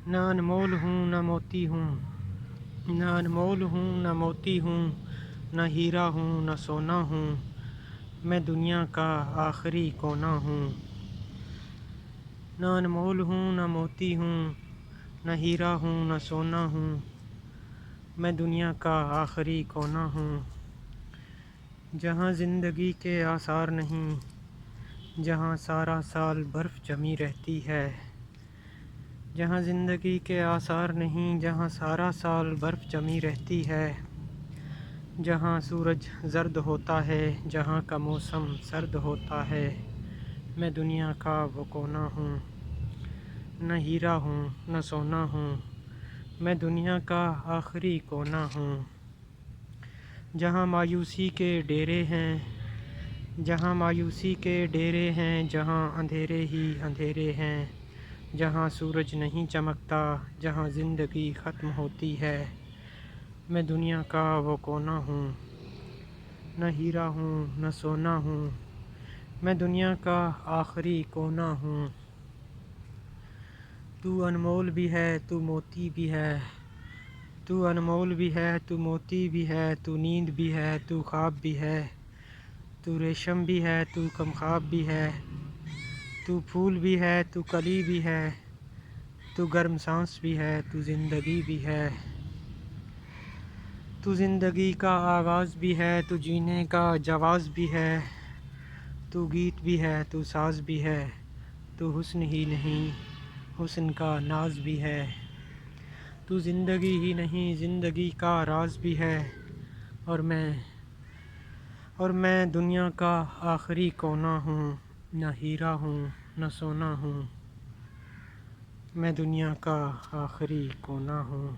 نہ انمول ہوں نہ موتی ہوں، نہ انمول ہوں نہ موتی ہوں، نہ ہیرا ہوں نہ سونا ہوں، میں دنیا کا آخری کونا ہوں۔ نہ انمول ہوں نہ موتی ہوں، نہ ہیرا ہوں نہ سونا ہوں، میں دنیا کا آخری کونا ہوں۔ جہاں زندگی کے آثار نہیں، جہاں سارا سال برف جمی رہتی ہے، جہاں زندگی کے آثار نہیں، جہاں سارا سال برف جمی رہتی ہے، جہاں سورج زرد ہوتا ہے، جہاں کا موسم سرد ہوتا ہے، میں دنیا کا وہ کونا ہوں۔ نہ ہیرا ہوں نہ سونا ہوں، میں دنیا کا آخری کونا ہوں۔ جہاں مایوسی کے ڈیرے ہیں، جہاں مایوسی کے ڈیرے ہیں، جہاں اندھیرے ہی اندھیرے ہیں، جہاں سورج نہیں چمکتا، جہاں زندگی ختم ہوتی ہے، میں دنیا کا وہ کونا ہوں۔ نہ ہیرا ہوں نہ سونا ہوں، میں دنیا کا آخری کونا ہوں۔ تو انمول بھی ہے تو موتی بھی ہے، تو انمول بھی ہے تو موتی بھی ہے، تو نیند بھی ہے تو خواب بھی ہے، تو ریشم بھی ہے تو کمخواب بھی ہے، تو پھول بھی ہے تو کلی بھی ہے، تو گرم سانس بھی ہے تو زندگی بھی ہے، تو زندگی کا آغاز بھی ہے تو جینے کا جواز بھی ہے، تو گیت بھی ہے تو ساز بھی ہے، تو حسن ہی نہیں حسن کا ناز بھی ہے، تو زندگی ہی نہیں زندگی کا راز بھی ہے، اور میں دنیا کا آخری کونا ہوں۔ نہ ہیرا ہوں نہ سونا ہوں، میں دنیا کا آخری کونا ہوں۔